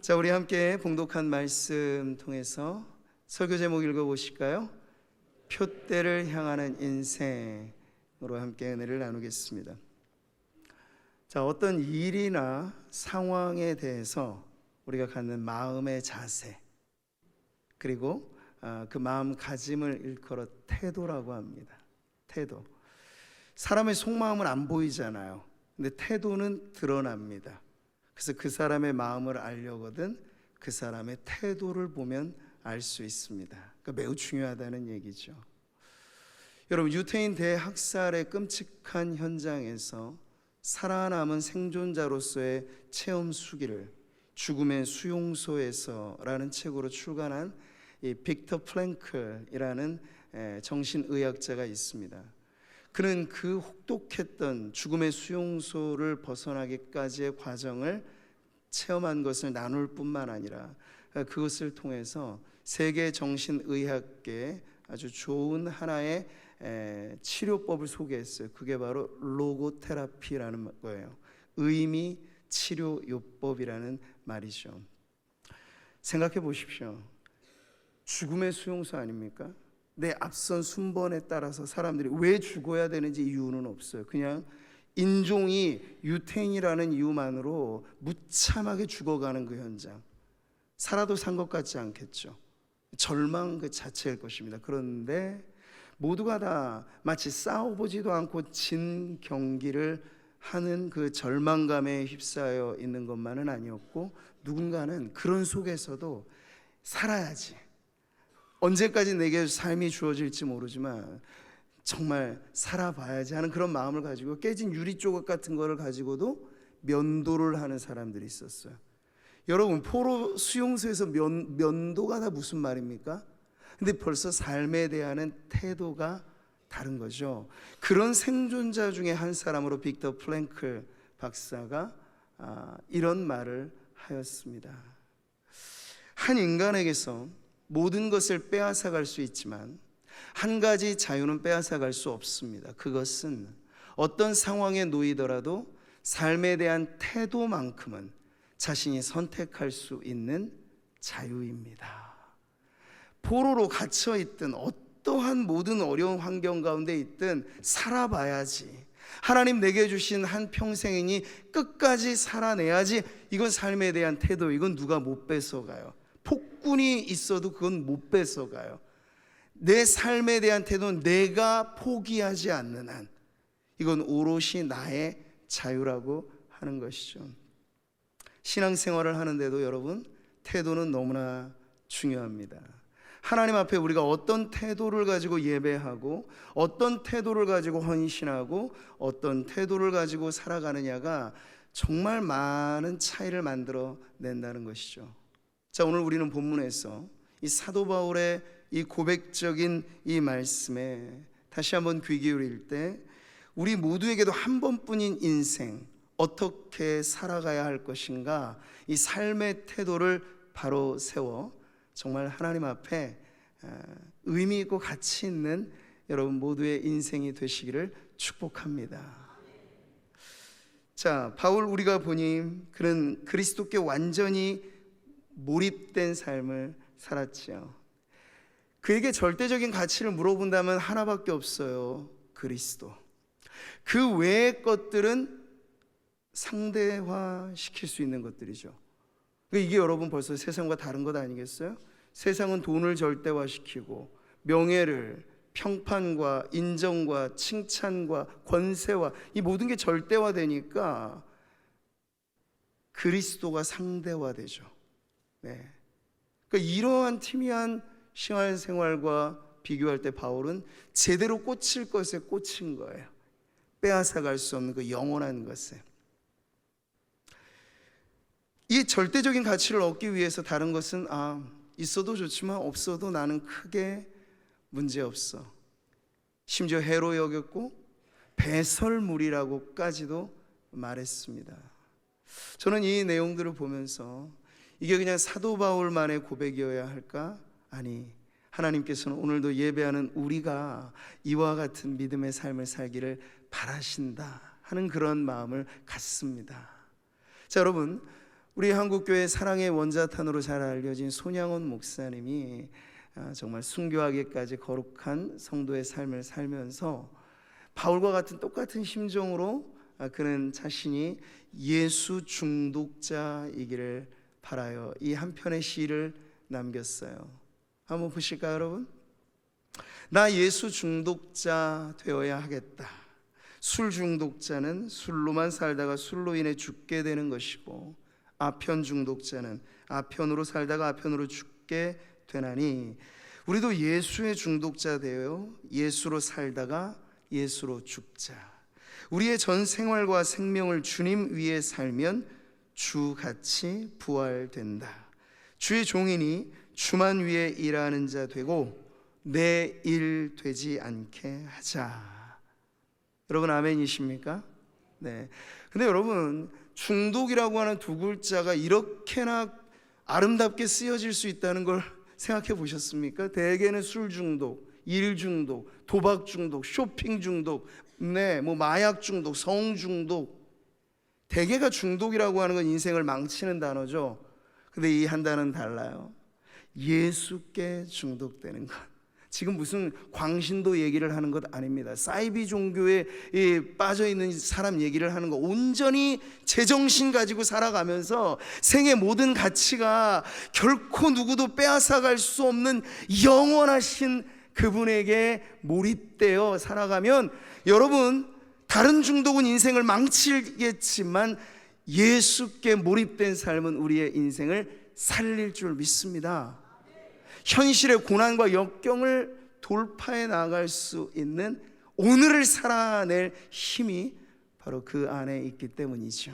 자, 우리 함께 봉독한 말씀 통해서 설교 제목 읽어보실까요? 표대를 향하는 인생으로 함께 은혜를 나누겠습니다. 자, 어떤 일이나 상황에 대해서 우리가 갖는 마음의 자세, 그리고 그 마음가짐을 일컬어 태도라고 합니다. 태도. 사람의 속마음은 안 보이잖아요. 근데 태도는 드러납니다. 그래서 그 사람의 마음을 알려거든 그 사람의 태도를 보면 알 수 있습니다. 그러니까 매우 중요하다는 얘기죠. 여러분, 유태인 대학살의 끔찍한 현장에서 살아남은 생존자로서의 체험 수기를 죽음의 수용소에서라는 책으로 출간한 이 빅터 프랭클이라는 정신의학자가 있습니다. 그는 그 혹독했던 죽음의 수용소를 벗어나기까지의 과정을 체험한 것을 나눌 뿐만 아니라 그것을 통해서 세계 정신의학계에 아주 좋은 하나의 치료법을 소개했어요. 그게 바로 로고테라피라는 거예요. 의미 치료 요법이라는 말이죠. 생각해 보십시오. 죽음의 수용소 아닙니까? 내 앞선 순번에 따라서 사람들이 왜 죽어야 되는지 이유는 없어요. 그냥 인종이 유태인이라는 이유만으로 무참하게 죽어가는 그 현장. 살아도 산 것 같지 않겠죠. 절망 그 자체일 것입니다. 그런데 모두가 다 마치 싸워보지도 않고 진 경기를 하는 그 절망감에 휩싸여 있는 것만은 아니었고, 누군가는 그런 속에서도 살아야지, 언제까지 내게 삶이 주어질지 모르지만 정말 살아봐야지 하는 그런 마음을 가지고 깨진 유리 조각 같은 거를 가지고도 면도를 하는 사람들이 있었어요. 여러분, 포로 수용소에서 면도가 다 무슨 말입니까? 근데 벌써 삶에 대한 태도가 다른 거죠. 그런 생존자 중에 한 사람으로 빅터 프랭클 박사가 이런 말을 하였습니다. 한 인간에게서 모든 것을 빼앗아갈 수 있지만 한 가지 자유는 빼앗아갈 수 없습니다. 그것은 어떤 상황에 놓이더라도 삶에 대한 태도만큼은 자신이 선택할 수 있는 자유입니다. 포로로 갇혀있든 어떠한 모든 어려운 환경 가운데 있든 살아봐야지, 하나님 내게 주신 한 평생이니 끝까지 살아내야지, 이건 삶에 대한 태도. 이건 누가 못 뺏어가요. 폭군이 있어도 그건 못 뺏어가요. 내 삶에 대한 태도는 내가 포기하지 않는 한 이건 오롯이 나의 자유라고 하는 것이죠. 신앙생활을 하는데도 여러분, 태도는 너무나 중요합니다. 하나님 앞에 우리가 어떤 태도를 가지고 예배하고 어떤 태도를 가지고 헌신하고 어떤 태도를 가지고 살아가느냐가 정말 많은 차이를 만들어 낸다는 것이죠. 자, 오늘 우리는 본문에서 이 사도 바울의 이 고백적인 이 말씀에 다시 한번 귀 기울일 때 우리 모두에게도 한 번뿐인 인생 어떻게 살아가야 할 것인가, 이 삶의 태도를 바로 세워 정말 하나님 앞에 의미 있고 가치 있는 여러분 모두의 인생이 되시기를 축복합니다. 자, 바울 우리가 보니 그는 그리스도께 완전히 몰입된 삶을 살았지요. 그에게 절대적인 가치를 물어본다면 하나밖에 없어요. 그리스도. 그 외의 것들은 상대화시킬 수 있는 것들이죠. 이게 여러분 벌써 세상과 다른 것 아니겠어요? 세상은 돈을 절대화시키고 명예를, 평판과 인정과 칭찬과 권세와 이 모든 게 절대화되니까 그리스도가 상대화되죠. 네. 그러니까 이러한 희미한 신앙생활과 비교할 때 바울은 제대로 꽂힐 것에 꽂힌 거예요. 빼앗아갈 수 없는 그 영원한 것에. 이 절대적인 가치를 얻기 위해서 다른 것은 있어도 좋지만 없어도 나는 크게 문제없어, 심지어 해로 여겼고 배설물이라고까지도 말했습니다. 저는 이 내용들을 보면서 이게 그냥 사도 바울만의 고백이어야 할까? 아니, 하나님께서는 오늘도 예배하는 우리가 이와 같은 믿음의 삶을 살기를 바라신다 하는 그런 마음을 갖습니다. 자, 여러분, 우리 한국교회 사랑의 원자탄으로 잘 알려진 손양원 목사님이 정말 순교하기까지 거룩한 성도의 삶을 살면서 바울과 같은 똑같은 심정으로 그는 자신이 예수 중독자이기를 바라요 이 한 편의 시를 남겼어요. 한번 보실까요, 여러분? 나 예수 중독자 되어야 하겠다. 술 중독자는 술로만 살다가 술로 인해 죽게 되는 것이고, 아편 중독자는 아편으로 살다가 아편으로 죽게 되나니 우리도 예수의 중독자 되어 예수로 살다가 예수로 죽자. 우리의 전 생활과 생명을 주님 위에 살면 주같이 부활된다. 주의 종이니 주만 위에 일하는 자 되고 내 일 되지 않게 하자. 여러분 아멘이십니까? 네. 근데 여러분, 중독이라고 하는 두 글자가 이렇게나 아름답게 쓰여질 수 있다는 걸 생각해 보셨습니까? 대개는 술 중독, 일 중독, 도박 중독, 쇼핑 중독, 뭐 마약 중독, 성 중독, 대개가 중독이라고 하는 건 인생을 망치는 단어죠. 근데 이 한 단어는 달라요. 예수께 중독되는 것. 지금 무슨 광신도 얘기를 하는 것 아닙니다. 사이비 종교에 빠져 있는 사람 얘기를 하는 거. 온전히 제정신 가지고 살아가면서 생의 모든 가치가 결코 누구도 빼앗아갈 수 없는 영원하신 그분에게 몰입되어 살아가면, 여러분, 다른 중독은 인생을 망치겠지만 예수께 몰입된 삶은 우리의 인생을 살릴 줄 믿습니다. 현실의 고난과 역경을 돌파해 나갈 수 있는 오늘을 살아낼 힘이 바로 그 안에 있기 때문이죠.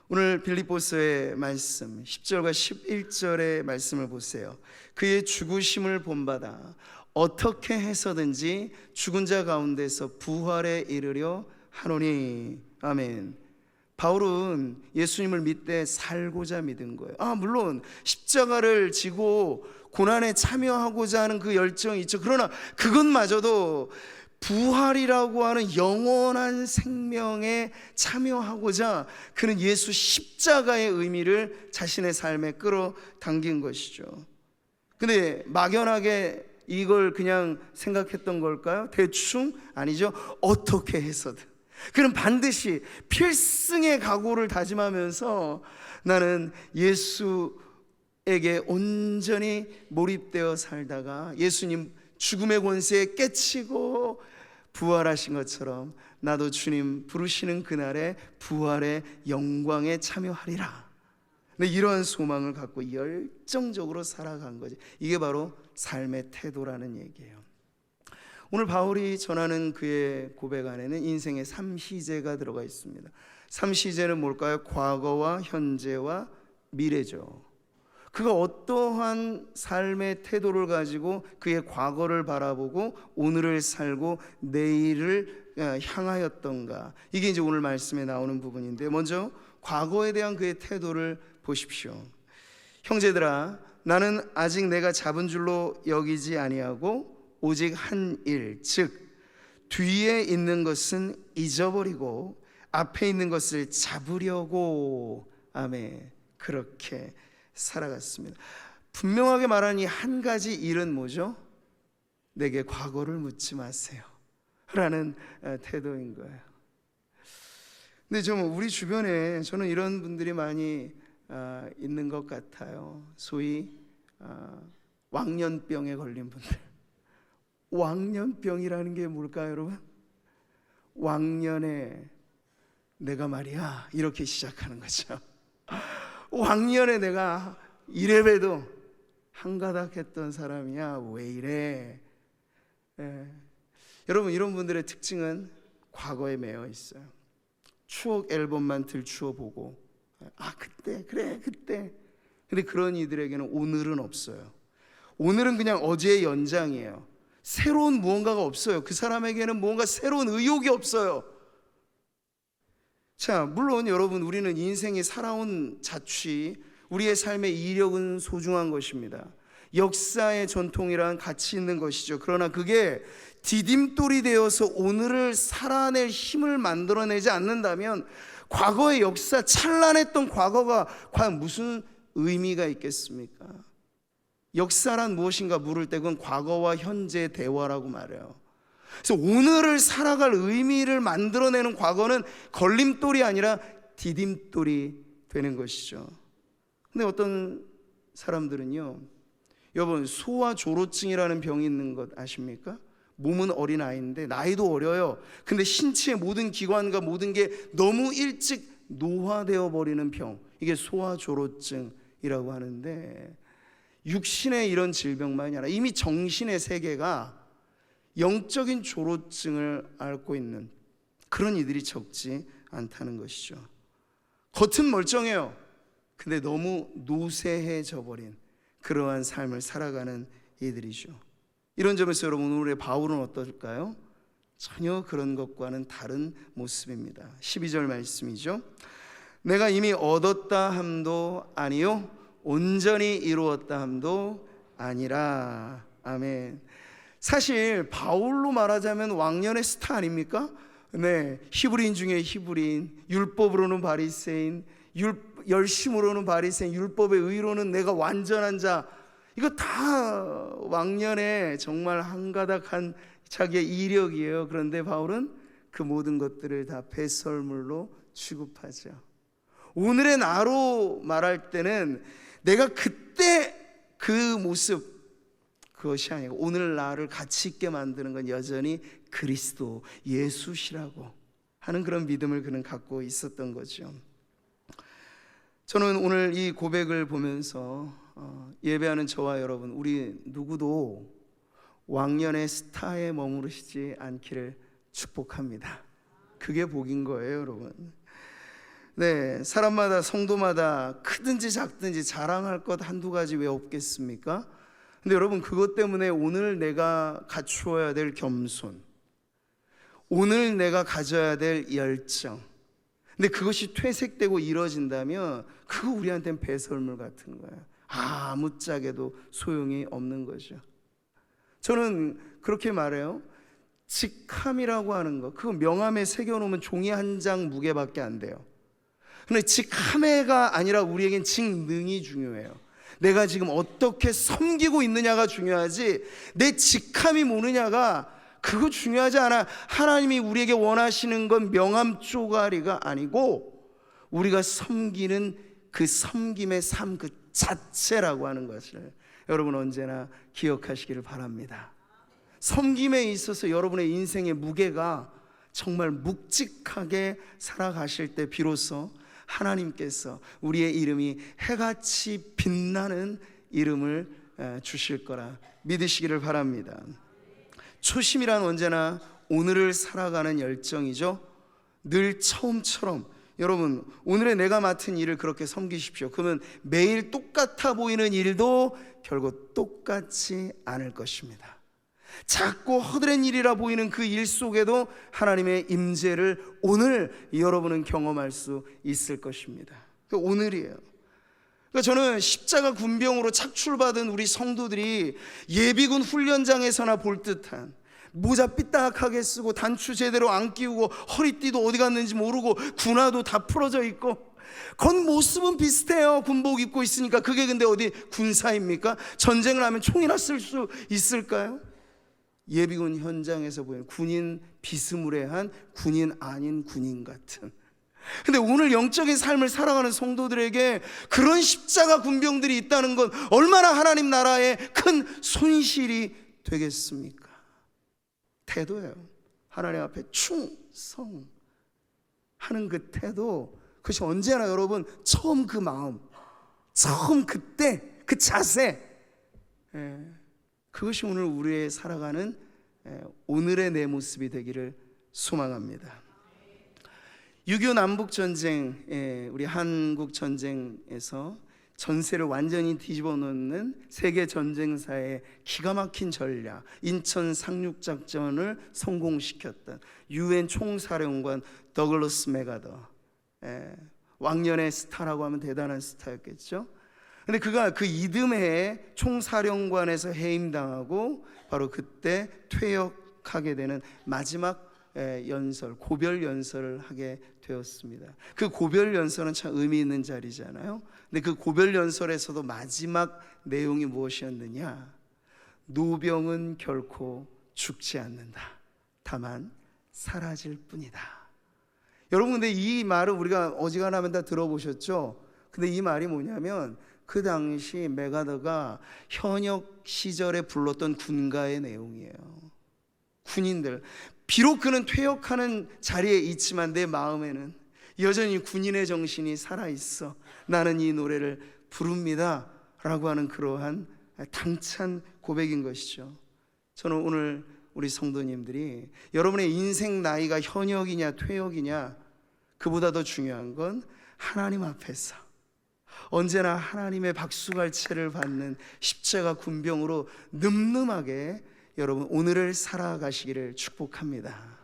오늘 빌립보서의 말씀 10절과 11절의 말씀을 보세요. 그의 죽으심을 본받아 어떻게 해서든지 죽은 자 가운데서 부활에 이르려 하노니. 아멘. 바울은 예수님을 믿되 살고자 믿은 거예요. 물론 십자가를 지고 고난에 참여하고자 하는 그 열정이 있죠. 그러나 그것마저도 부활이라고 하는 영원한 생명에 참여하고자 그는 예수 십자가의 의미를 자신의 삶에 끌어당긴 것이죠. 근데 막연하게 이걸 그냥 생각했던 걸까요? 대충? 아니죠. 어떻게 해서든 그는 반드시 필승의 각오를 다짐하면서 나는 예수에게 온전히 몰입되어 살다가 예수님 죽음의 권세에 깨치고 부활하신 것처럼 나도 주님 부르시는 그날의 부활의 영광에 참여하리라. 근데 이러한 소망을 갖고 열정적으로 살아간 거지. 이게 바로 삶의 태도라는 얘기예요. 오늘 바울이 전하는 그의 고백 안에는 인생의 3시제가 들어가 있습니다. 3시제는 뭘까요? 과거와 현재와 미래죠. 그가 어떠한 삶의 태도를 가지고 그의 과거를 바라보고 오늘을 살고 내일을 향하였던가, 이게 이제 오늘 말씀에 나오는 부분인데, 먼저 과거에 대한 그의 태도를 보십시오. 형제들아, 나는 아직 내가 잡은 줄로 여기지 아니하고 오직 한 일, 즉 뒤에 있는 것은 잊어버리고 앞에 있는 것을 잡으려고, 아멘, 그렇게 살아갔습니다. 분명하게 말하는 이 한 가지 일은 뭐죠? 내게 과거를 묻지 마세요 라는 태도인 거예요. 근데 좀 우리 주변에 저는 이런 분들이 많이 있는 것 같아요. 소위 왕년병에 걸린 분들. 왕년병이라는 게 뭘까요, 여러분? 왕년에 내가 말이야, 이렇게 시작하는 거죠. 왕년에 내가 이래봬도 한가닥 했던 사람이야, 왜 이래? 여러분, 이런 분들의 특징은 과거에 매여 있어요. 추억 앨범만 들추어 보고, 그때, 그래, 그때. 근데 그런 이들에게는 오늘은 없어요. 오늘은 그냥 어제의 연장이에요. 새로운 무언가가 없어요. 그 사람에게는 무언가 새로운 의욕이 없어요. 자, 물론 여러분, 우리는 인생에 살아온 자취, 우리의 삶의 이력은 소중한 것입니다. 역사의 전통이란 가치 있는 것이죠. 그러나 그게 디딤돌이 되어서 오늘을 살아낼 힘을 만들어내지 않는다면 과거의 역사, 찬란했던 과거가 과연 무슨 의미가 있겠습니까? 역사란 무엇인가 물을 때 그건 과거와 현재의 대화라고 말해요. 그래서 오늘을 살아갈 의미를 만들어내는 과거는 걸림돌이 아니라 디딤돌이 되는 것이죠. 근데 어떤 사람들은요, 여러분 소아조로증이라는 병이 있는 것 아십니까? 몸은 어린아이인데 나이도 어려요. 근데 신체의 모든 기관과 모든 게 너무 일찍 노화되어 버리는 병, 이게 소아조로증이라고 하는데, 육신의 이런 질병만이 아니라 이미 정신의 세계가 영적인 조로증을 앓고 있는 그런 이들이 적지 않다는 것이죠. 겉은 멀쩡해요. 근데 너무 노쇠해져 버린 그러한 삶을 살아가는 이들이죠. 이런 점에서 여러분 오늘의 바울은 어떨까요? 전혀 그런 것과는 다른 모습입니다. 12절 말씀이죠. 내가 이미 얻었다 함도 아니요 온전히 이루었다 함도 아니라. 아멘. 사실 바울로 말하자면 왕년의 스타 아닙니까? 네, 히브리인 중에 히브리인, 율법으로는 바리새인, 열심으로는 바리새인, 율법의 의로는 내가 완전한 자. 이거 다 왕년에 정말 한가닥한 자기의 이력이에요. 그런데 바울은 그 모든 것들을 다 배설물로 취급하죠. 오늘의 나로 말할 때는 내가 그때 그 모습, 그것이 아니고 오늘 나를 가치 있게 만드는 건 여전히 그리스도 예수시라고 하는 그런 믿음을 그는 갖고 있었던 거죠. 저는 오늘 이 고백을 보면서 예배하는 저와 여러분, 우리 누구도 왕년의 스타에 머무르시지 않기를 축복합니다. 그게 복인 거예요, 여러분. 네, 사람마다, 성도마다 크든지 작든지 자랑할 것 한두 가지 왜 없겠습니까? 근데 여러분, 그것 때문에 오늘 내가 갖추어야 될 겸손, 오늘 내가 가져야 될 열정, 근데 그것이 퇴색되고 이뤄진다면 그거 우리한테는 배설물 같은 거예요. 아무짝에도 소용이 없는 거죠. 저는 그렇게 말해요. 직함이라고 하는 거, 그거 명함에 새겨놓으면 종이 한 장 무게밖에 안 돼요. 근데 직함회가 아니라 우리에겐 직능이 중요해요. 내가 지금 어떻게 섬기고 있느냐가 중요하지, 내 직함이 뭐느냐가 그거 중요하지 않아. 하나님이 우리에게 원하시는 건 명함 쪼가리가 아니고 우리가 섬기는 그 섬김의 삶 그 자체라고 하는 것을 여러분 언제나 기억하시기를 바랍니다. 섬김에 있어서 여러분의 인생의 무게가 정말 묵직하게 살아가실 때 비로소 하나님께서 우리의 이름이 해같이 빛나는 이름을 주실 거라 믿으시기를 바랍니다. 초심이란 언제나 오늘을 살아가는 열정이죠. 늘 처음처럼 여러분 오늘의 내가 맡은 일을 그렇게 섬기십시오. 그러면 매일 똑같아 보이는 일도 결국 똑같지 않을 것입니다. 작고 허드렛 일이라 보이는 그 일 속에도 하나님의 임재를 오늘 여러분은 경험할 수 있을 것입니다. 오늘이에요. 그러니까 저는 십자가 군병으로 착출받은 우리 성도들이 예비군 훈련장에서나 볼 듯한 모자 삐딱하게 쓰고 단추 제대로 안 끼우고 허리띠도 어디 갔는지 모르고 군화도 다 풀어져 있고 건 모습은 비슷해요. 군복 입고 있으니까. 그게 근데 어디 군사입니까? 전쟁을 하면 총이나 쓸 수 있을까요? 예비군 현장에서 보이는 군인 비스무리한 군인 아닌 군인 같은. 근데 오늘 영적인 삶을 살아가는 성도들에게 그런 십자가 군병들이 있다는 건 얼마나 하나님 나라의 큰 손실이 되겠습니까? 태도예요. 하나님 앞에 충성하는 그 태도, 그것이 언제나 여러분 처음 그 마음, 처음 그때 그 자세, 그것이 오늘 우리의 살아가는 오늘의 내 모습이 되기를 소망합니다. 6.25 남북전쟁, 우리 한국전쟁에서 전세를 완전히 뒤집어 놓는 세계 전쟁사의 기가 막힌 전략, 인천 상륙작전을 성공시켰던 UN 총사령관 더글러스 맥아더, 왕년의 스타라고 하면 대단한 스타였겠죠. 근데 그가 그 이듬해에 총사령관에서 해임당하고 바로 그때 퇴역하게 되는 마지막 연설, 고별 연설을 하게 되었습니다. 그 고별 연설은 참 의미 있는 자리잖아요. 근데 그 고별 연설에서도 마지막 내용이 무엇이었느냐? 노병은 결코 죽지 않는다. 다만 사라질 뿐이다. 여러분, 근데 이 말을 우리가 어지간하면 다 들어보셨죠? 근데 이 말이 뭐냐면 그 당시 메가더가 현역 시절에 불렀던 군가의 내용이에요. 군인들, 비록 그는 퇴역하는 자리에 있지만 내 마음에는 여전히 군인의 정신이 살아있어. 나는 이 노래를 부릅니다 라고 하는 그러한 당찬 고백인 것이죠. 저는 오늘 우리 성도님들이 여러분의 인생 나이가 현역이냐 퇴역이냐, 그보다 더 중요한 건 하나님 앞에서 언제나 하나님의 박수갈채를 받는 십자가 군병으로 늠름하게 여러분 오늘을 살아가시기를 축복합니다.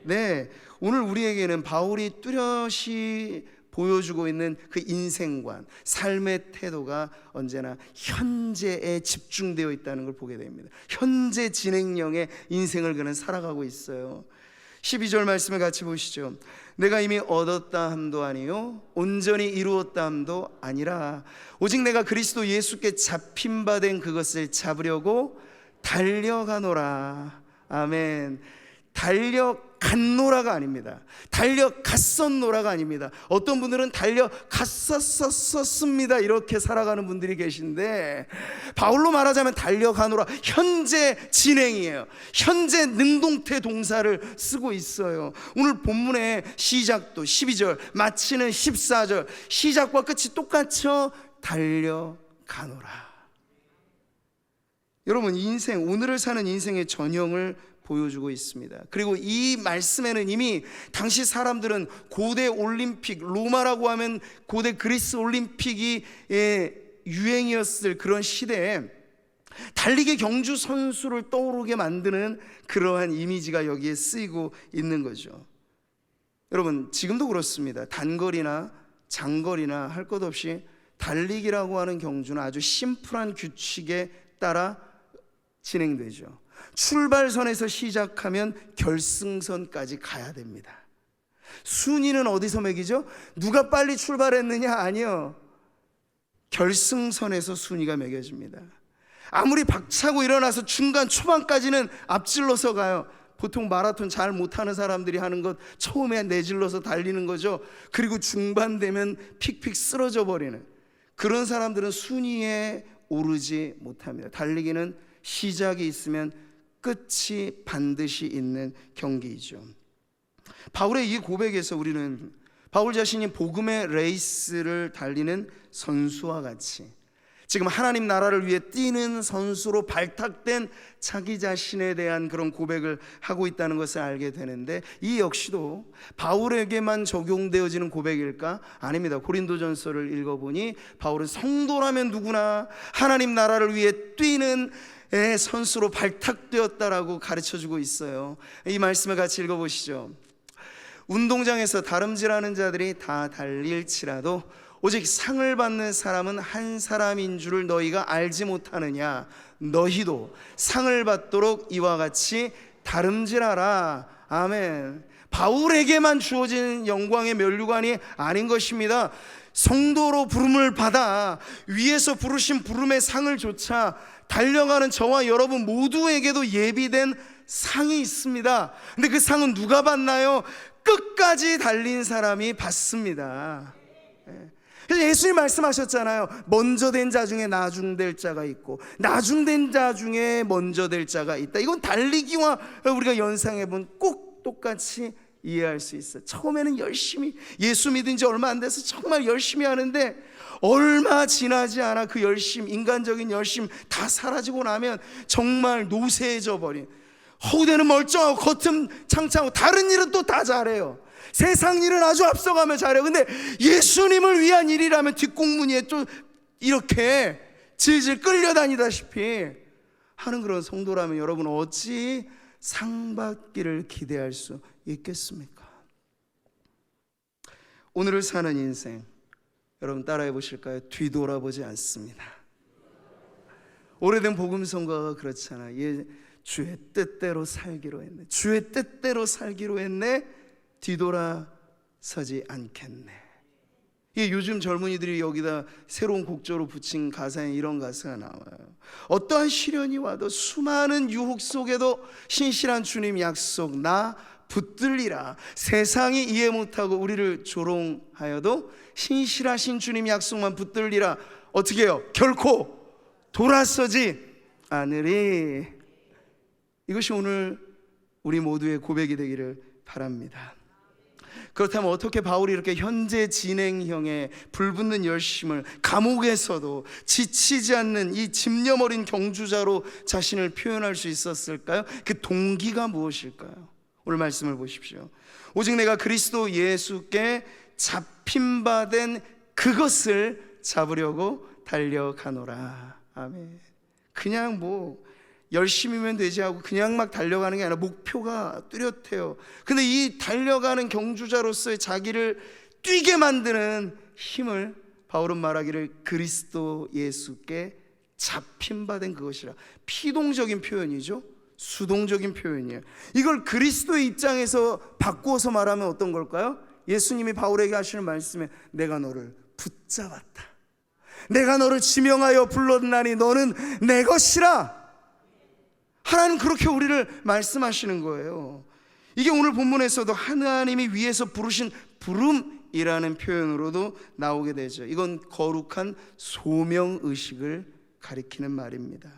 네, 오늘 우리에게는 바울이 뚜렷이 보여주고 있는 그 인생관, 삶의 태도가 언제나 현재에 집중되어 있다는 걸 보게 됩니다. 현재 진행형의 인생을 그는 살아가고 있어요. 12절 말씀을 같이 보시죠. 내가 이미 얻었다 함도 아니요 온전히 이루었다 함도 아니라 오직 내가 그리스도 예수께 잡힌 바 된 그것을 잡으려고 달려가노라. 아멘. 달려갔노라가 아닙니다. 달려갔었노라가 아닙니다. 어떤 분들은 달려갔었습니다 이렇게 살아가는 분들이 계신데, 바울로 말하자면 달려가노라, 현재 진행이에요. 현재 능동태 동사를 쓰고 있어요. 오늘 본문의 시작도 12절, 마치는 14절, 시작과 끝이 똑같죠. 달려가노라. 여러분, 인생, 오늘을 사는 인생의 전형을 보여주고 있습니다. 그리고 이 말씀에는 이미 당시 사람들은 고대 올림픽, 로마라고 하면 고대 그리스 올림픽이 유행이었을 그런 시대에 달리기 경주 선수를 떠오르게 만드는 그러한 이미지가 여기에 쓰이고 있는 거죠. 여러분, 지금도 그렇습니다. 단거리나 장거리나 할 것 없이 달리기라고 하는 경주는 아주 심플한 규칙에 따라 진행되죠. 출발선에서 시작하면 결승선까지 가야 됩니다. 순위는 어디서 매기죠? 누가 빨리 출발했느냐? 아니요, 결승선에서 순위가 매겨집니다. 아무리 박차고 일어나서 중간 초반까지는 앞질러서 가요. 보통 마라톤 잘 못하는 사람들이 하는 것, 처음에 내질러서 달리는 거죠. 그리고 중반 되면 픽픽 쓰러져 버리는 그런 사람들은 순위에 오르지 못합니다. 달리기는 시작이 있으면 끝이 반드시 있는 경기이죠. 바울의 이 고백에서 우리는 바울 자신이 복음의 레이스를 달리는 선수와 같이 지금 하나님 나라를 위해 뛰는 선수로 발탁된 자기 자신에 대한 그런 고백을 하고 있다는 것을 알게 되는데, 이 역시도 바울에게만 적용되어지는 고백일까? 아닙니다. 고린도전서를 읽어보니 바울은 성도라면 누구나 하나님 나라를 위해 뛰는 선수로 발탁되었다라고 가르쳐주고 있어요. 이 말씀을 같이 읽어보시죠. 운동장에서 다름질하는 자들이 다 달릴지라도 오직 상을 받는 사람은 한 사람인 줄을 너희가 알지 못하느냐? 너희도 상을 받도록 이와 같이 다름질하라. 아멘. 바울에게만 주어진 영광의 면류관이 아닌 것입니다. 성도로 부름을 받아 위에서 부르신 부름의 상을 조차 달려가는 저와 여러분 모두에게도 예비된 상이 있습니다. 근데 그 상은 누가 받나요? 끝까지 달린 사람이 받습니다. 그래서 예수님 말씀하셨잖아요. 먼저 된 자 중에 나중될 자가 있고 나중된 자 중에 먼저 될 자가 있다. 이건 달리기와 우리가 연상해본 꼭 똑같이 이해할 수 있어요. 처음에는 열심히 예수 믿은 지 얼마 안 돼서 정말 열심히 하는데 얼마 지나지 않아 그 열심, 인간적인 열심 다 사라지고 나면 정말 노쇠해져 버린, 허우대는 멀쩡하고 겉은 창창하고 다른 일은 또 다 잘해요. 세상 일은 아주 앞서가며 잘해요. 근데 예수님을 위한 일이라면 뒷공무니에 또 이렇게 질질 끌려다니다시피 하는 그런 성도라면 여러분 어찌 상 받기를 기대할 수 있겠습니까? 오늘을 사는 인생, 여러분 따라해 보실까요? 뒤돌아보지 않습니다. 오래된 복음성가가 그렇잖아. 주의 뜻대로 살기로 했네. 주의 뜻대로 살기로 했네. 뒤돌아서지 않겠네. 이게 요즘 젊은이들이 여기다 새로운 곡조로 붙인 가사에 이런 가사가 나와요. 어떠한 시련이 와도 수많은 유혹 속에도 신실한 주님 약속 나 붙들리라. 세상이 이해 못하고 우리를 조롱하여도 신실하신 주님 약속만 붙들리라. 어떻게 해요? 결코 돌아서지 않으리. 이것이 오늘 우리 모두의 고백이 되기를 바랍니다. 그렇다면 어떻게 바울이 이렇게 현재 진행형의 불붙는 열심을 감옥에서도 지치지 않는 이 집념어린 경주자로 자신을 표현할 수 있었을까요? 그 동기가 무엇일까요? 오늘 말씀을 보십시오. 오직 내가 그리스도 예수께 잡힌바된 그것을 잡으려고 달려가노라. 아멘. 그냥 열심히면 되지 하고 그냥 막 달려가는 게 아니라 목표가 뚜렷해요. 근데 이 달려가는 경주자로서의 자기를 뛰게 만드는 힘을 바울은 말하기를 그리스도 예수께 잡힌바된 그것이라. 피동적인 표현이죠. 수동적인 표현이에요. 이걸 그리스도의 입장에서 바꾸어서 말하면 어떤 걸까요? 예수님이 바울에게 하시는 말씀에 내가 너를 붙잡았다. 내가 너를 지명하여 불렀나니 너는 내 것이라. 하나님 그렇게 우리를 말씀하시는 거예요. 이게 오늘 본문에서도 하나님이 위에서 부르신 부름이라는 표현으로도 나오게 되죠. 이건 거룩한 소명의식을 가리키는 말입니다.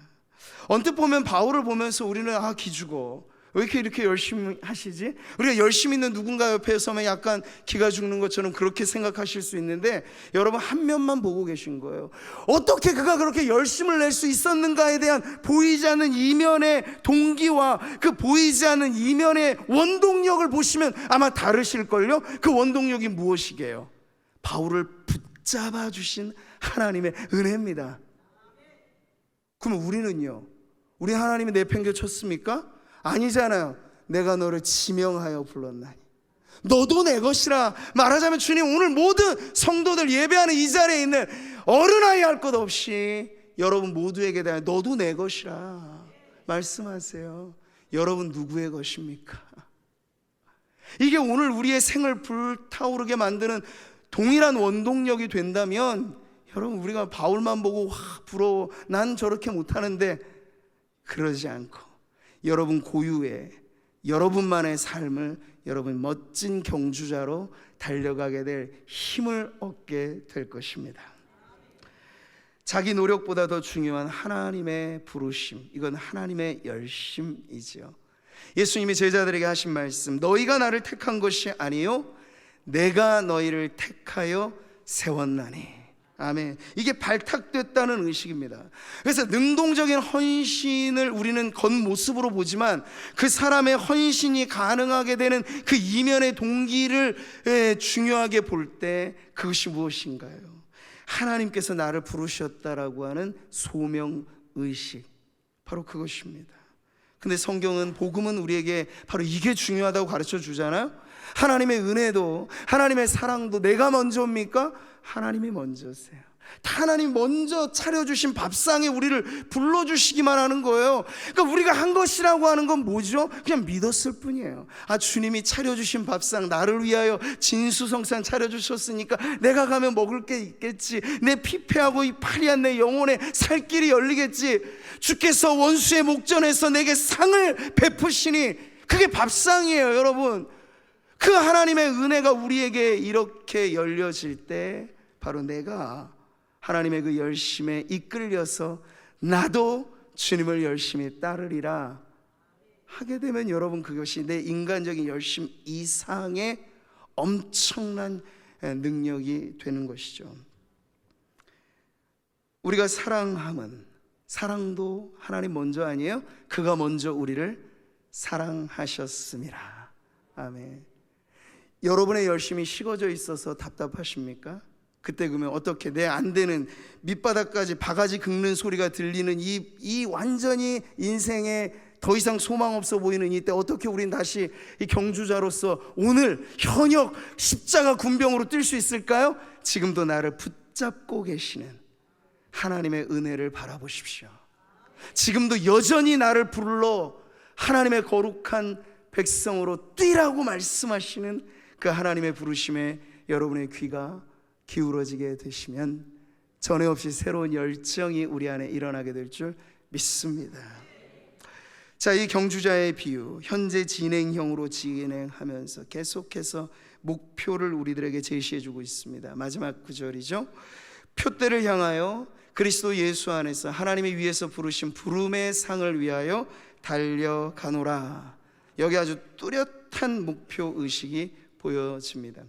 언뜻 보면 바울을 보면서 우리는 기죽어. 왜 이렇게 열심히 하시지? 우리가 열심히 있는 누군가 옆에 서면 약간 기가 죽는 것처럼 그렇게 생각하실 수 있는데 여러분 한 면만 보고 계신 거예요. 어떻게 그가 그렇게 열심을 낼 수 있었는가에 대한 보이지 않는 이면의 동기와 그 보이지 않는 이면의 원동력을 보시면 아마 다르실걸요? 그 원동력이 무엇이게요? 바울을 붙잡아 주신 하나님의 은혜입니다. 그러면 우리는요? 우리 하나님이 내팽개쳤습니까? 아니잖아요. 내가 너를 지명하여 불렀나니 너도 내 것이라. 말하자면 주님 오늘 모든 성도들 예배하는 이 자리에 있는 어른아이 할 것 없이 여러분 모두에게 대한 너도 내 것이라 말씀하세요. 여러분 누구의 것입니까? 이게 오늘 우리의 생을 불타오르게 만드는 동일한 원동력이 된다면 여러분 우리가 바울만 보고 부러워 난 저렇게 못하는데 그러지 않고 여러분 고유의 여러분만의 삶을 여러분 멋진 경주자로 달려가게 될 힘을 얻게 될 것입니다. 자기 노력보다 더 중요한 하나님의 부르심, 이건 하나님의 열심이지요. 예수님이 제자들에게 하신 말씀, 너희가 나를 택한 것이 아니요 내가 너희를 택하여 세웠나니. 아멘. 이게 발탁됐다는 의식입니다. 그래서 능동적인 헌신을 우리는 겉모습으로 보지만 그 사람의 헌신이 가능하게 되는 그 이면의 동기를 중요하게 볼 때 그것이 무엇인가요? 하나님께서 나를 부르셨다라고 하는 소명의식, 바로 그것입니다. 근데 성경은, 복음은 우리에게 바로 이게 중요하다고 가르쳐 주잖아요. 하나님의 은혜도 하나님의 사랑도 내가 먼저입니까? 하나님이 먼저세요. 하나님 먼저 차려주신 밥상에 우리를 불러주시기만 하는 거예요. 그러니까 우리가 한 것이라고 하는 건 뭐죠? 그냥 믿었을 뿐이에요. 주님이 차려주신 밥상 나를 위하여 진수성찬 차려주셨으니까 내가 가면 먹을 게 있겠지. 내 피폐하고 이 파리한 내 영혼에 살 길이 열리겠지. 주께서 원수의 목전에서 내게 상을 베푸시니 그게 밥상이에요. 여러분, 그 하나님의 은혜가 우리에게 이렇게 열려질 때 바로 내가 하나님의 그 열심에 이끌려서 나도 주님을 열심히 따르리라 하게 되면 여러분 그것이 내 인간적인 열심 이상의 엄청난 능력이 되는 것이죠. 우리가 사랑함은, 사랑도 하나님 먼저 아니에요? 그가 먼저 우리를 사랑하셨습니다. 아멘. 여러분의 열심이 식어져 있어서 답답하십니까? 그때 그러면 어떻게 내 안 되는 밑바닥까지 바가지 긁는 소리가 들리는 이 완전히 인생의 더 이상 소망 없어 보이는 이때 어떻게 우린 다시 이 경주자로서 오늘 현역 십자가 군병으로 뛸 수 있을까요? 지금도 나를 붙잡고 계시는 하나님의 은혜를 바라보십시오. 지금도 여전히 나를 불러 하나님의 거룩한 백성으로 뛰라고 말씀하시는 그 하나님의 부르심에 여러분의 귀가 기울어지게 되시면 전에 없이 새로운 열정이 우리 안에 일어나게 될 줄 믿습니다. 자, 이 경주자의 비유, 현재 진행형으로 진행하면서 계속해서 목표를 우리들에게 제시해주고 있습니다. 마지막 구절이죠. 표대를 향하여 그리스도 예수 안에서 하나님이 위에서 부르신 부름의 상을 위하여 달려가노라. 여기 아주 뚜렷한 목표 의식이 보여집니다.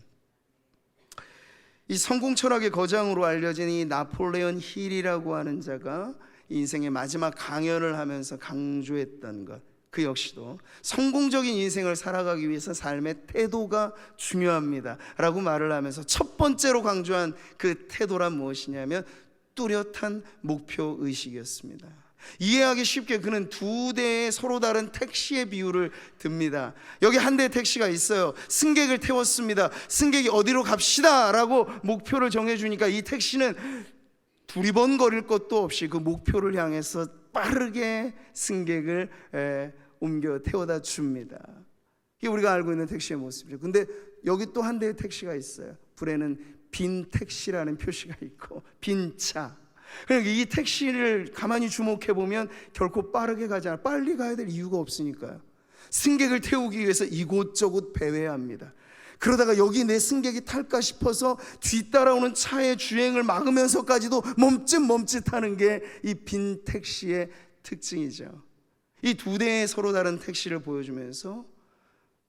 이 성공 철학의 거장으로 알려진 이 나폴레온 힐이라고 하는 자가 인생의 마지막 강연을 하면서 강조했던 것, 그 역시도 성공적인 인생을 살아가기 위해서 삶의 태도가 중요합니다 라고 말을 하면서 첫 번째로 강조한 그 태도란 무엇이냐면 뚜렷한 목표 의식이었습니다. 이해하기 쉽게 그는 두 대의 서로 다른 택시의 비유를 듭니다. 여기 한 대의 택시가 있어요. 승객을 태웠습니다. 승객이 어디로 갑시다 라고 목표를 정해주니까 이 택시는 두리번거릴 것도 없이 그 목표를 향해서 빠르게 승객을 옮겨 태워다 줍니다. 이게 우리가 알고 있는 택시의 모습이죠. 근데 여기 또 한 대의 택시가 있어요. 불에는 빈 택시라는 표시가 있고 빈 차. 그러니까 이 택시를 가만히 주목해 보면 결코 빠르게 가지 않아요. 빨리 가야 될 이유가 없으니까요. 승객을 태우기 위해서 이곳저곳 배회합니다. 그러다가 여기 내 승객이 탈까 싶어서 뒤따라오는 차의 주행을 막으면서까지도 멈칫멈칫하는 게 이 빈 택시의 특징이죠. 이 두 대의 서로 다른 택시를 보여주면서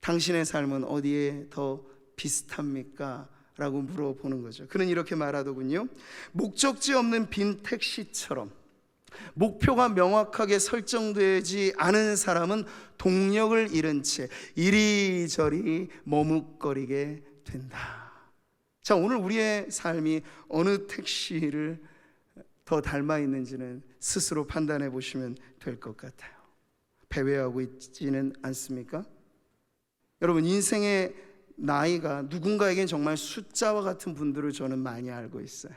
당신의 삶은 어디에 더 비슷합니까? 라고 물어보는 거죠. 그는 이렇게 말하더군요. 목적지 없는 빈 택시처럼 목표가 명확하게 설정되지 않은 사람은 동력을 잃은 채 이리저리 머뭇거리게 된다. 자, 오늘 우리의 삶이 어느 택시를 더 닮아 있는지는 스스로 판단해 보시면 될 것 같아요. 배회하고 있지는 않습니까? 여러분, 인생의 나이가 누군가에겐 정말 숫자와 같은 분들을 저는 많이 알고 있어요.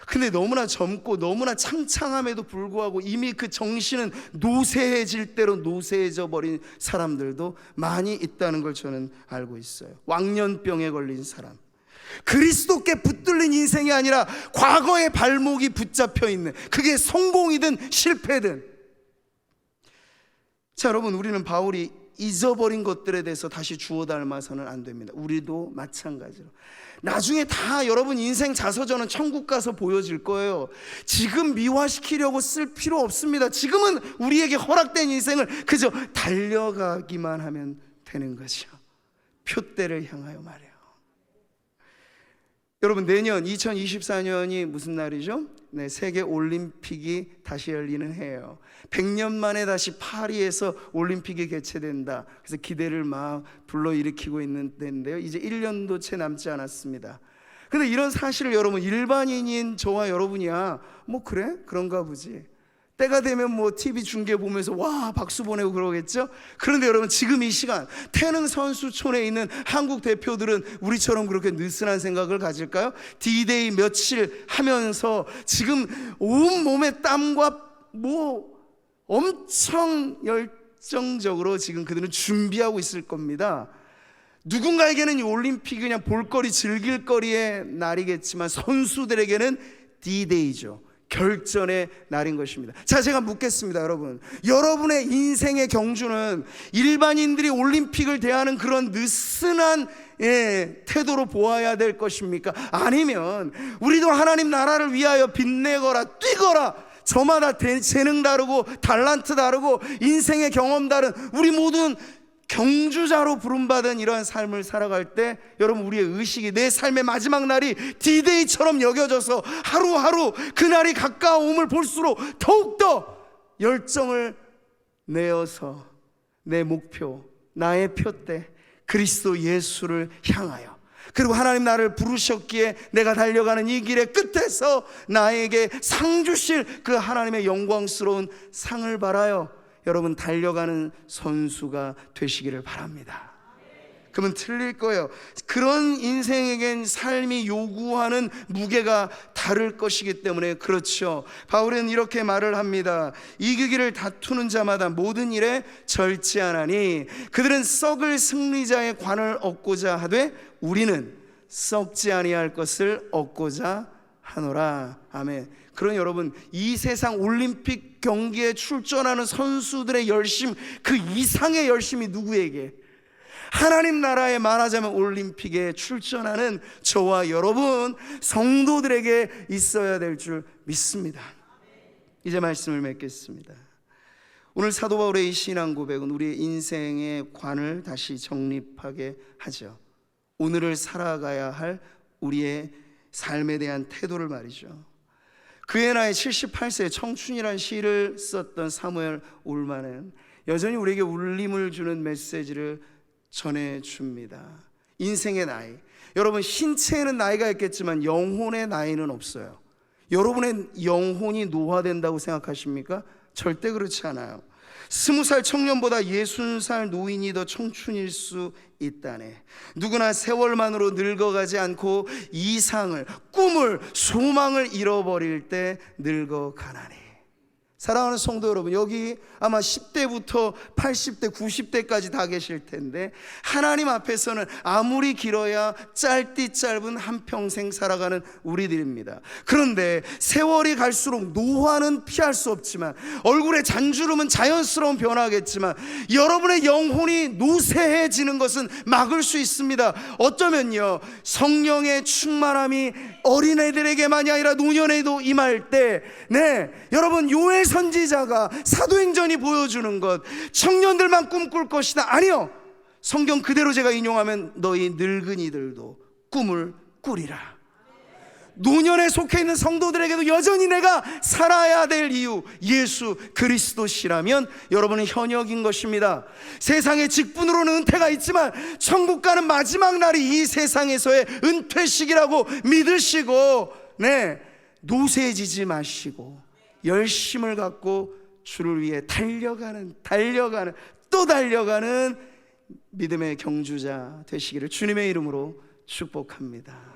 근데 너무나 젊고 너무나 창창함에도 불구하고 이미 그 정신은 노쇠해질 대로 노쇠해져 버린 사람들도 많이 있다는 걸 저는 알고 있어요. 왕년병에 걸린 사람, 그리스도께 붙들린 인생이 아니라 과거의 발목이 붙잡혀 있는, 그게 성공이든 실패든. 자, 여러분, 우리는 바울이 잊어버린 것들에 대해서 다시 주워 닮아서는 안 됩니다. 우리도 마찬가지로 나중에 다 여러분 인생 자서전은 천국 가서 보여질 거예요. 지금 미화시키려고 쓸 필요 없습니다. 지금은 우리에게 허락된 인생을 그저 달려가기만 하면 되는 거죠. 표대를 향하여 말이에요. 여러분, 내년 2024년이 무슨 날이죠? 네, 세계 올림픽이 다시 열리는 해예요. 100년 만에 다시 파리에서 올림픽이 개최된다. 그래서 기대를 막 불러일으키고 있는 데인데요. 이제 1년도 채 남지 않았습니다. 근데 이런 사실을 여러분, 일반인인 저와 여러분이야 뭐 그래? 그런가 보지. 때가 되면 뭐 TV 중계 보면서 와 박수 보내고 그러겠죠. 그런데 여러분, 지금 이 시간 태릉 선수촌에 있는 한국 대표들은 우리처럼 그렇게 느슨한 생각을 가질까요? D-Day 며칠 하면서 지금 온몸의 땀과 뭐 엄청 열정적으로 지금 그들은 준비하고 있을 겁니다. 누군가에게는 이 올림픽이 그냥 볼거리 즐길거리의 날이겠지만 선수들에게는 D-Day죠. 결전의 날인 것입니다. 자, 제가 묻겠습니다. 여러분의 인생의 경주는 일반인들이 올림픽을 대하는 그런 느슨한 태도로 보아야 될 것입니까? 아니면 우리도 하나님 나라를 위하여 빛내거라, 뛰거라, 저마다 재능 다르고 달란트 다르고 인생의 경험 다른 우리 모두는 경주자로 부름받은 이러한 삶을 살아갈 때 여러분, 우리의 의식이 내 삶의 마지막 날이 D-Day처럼 여겨져서 하루하루 그날이 가까움을 볼수록 더욱더 열정을 내어서 내 목표, 나의 표대 그리스도 예수를 향하여, 그리고 하나님 나를 부르셨기에 내가 달려가는 이 길의 끝에서 나에게 상 주실 그 하나님의 영광스러운 상을 바라요 여러분 달려가는 선수가 되시기를 바랍니다. 그러면 틀릴 거예요. 그런 인생에겐 삶이 요구하는 무게가 다를 것이기 때문에 그렇죠. 바울은 이렇게 말을 합니다. 이기기를 다투는 자마다 모든 일에 절제하나니 그들은 썩을 승리자의 관을 얻고자 하되 우리는 썩지 아니할 것을 얻고자 하노라. 아멘. 그런 여러분, 이 세상 올림픽 경기에 출전하는 선수들의 열심, 그 이상의 열심이 누구에게? 하나님 나라에 말하자면 올림픽에 출전하는 저와 여러분 성도들에게 있어야 될 줄 믿습니다. 이제 말씀을 맺겠습니다. 오늘 사도 바울의 이 신앙 고백은 우리의 인생의 관을 다시 정립하게 하죠. 오늘을 살아가야 할 우리의 삶에 대한 태도를 말이죠. 그의 나이 78세에 청춘이란 시를 썼던 사무엘 올만은 여전히 우리에게 울림을 주는 메시지를 전해줍니다. 인생의 나이, 여러분 신체에는 나이가 있겠지만 영혼의 나이는 없어요. 여러분의 영혼이 노화된다고 생각하십니까? 절대 그렇지 않아요. 20살 청년보다 60살 노인이 더 청춘일 수 있다네. 누구나 세월만으로 늙어가지 않고 이상을, 꿈을, 소망을 잃어버릴 때 늙어가나니. 사랑하는 성도 여러분, 여기 아마 10대부터 80대, 90대까지 다 계실 텐데 하나님 앞에서는 아무리 길어야 짧디 짧은 한평생 살아가는 우리들입니다. 그런데 세월이 갈수록 노화는 피할 수 없지만, 얼굴에 잔주름은 자연스러운 변화겠지만 여러분의 영혼이 노쇠해지는 것은 막을 수 있습니다. 어쩌면요, 성령의 충만함이 어린애들에게만이 아니라 노년에도 임할 때, 여러분 요엘 선지자가 사도행전이 보여주는 것, 청년들만 꿈꿀 것이다, 아니요, 성경 그대로 제가 인용하면 너희 늙은이들도 꿈을 꾸리라. 노년에 속해 있는 성도들에게도 여전히 내가 살아야 될 이유, 예수 그리스도시라면 여러분은 현역인 것입니다. 세상의 직분으로는 은퇴가 있지만 천국 가는 마지막 날이 이 세상에서의 은퇴식이라고 믿으시고, 노쇠해지지 마시고 열심을 갖고 주를 위해 달려가는 또 달려가는 믿음의 경주자 되시기를 주님의 이름으로 축복합니다.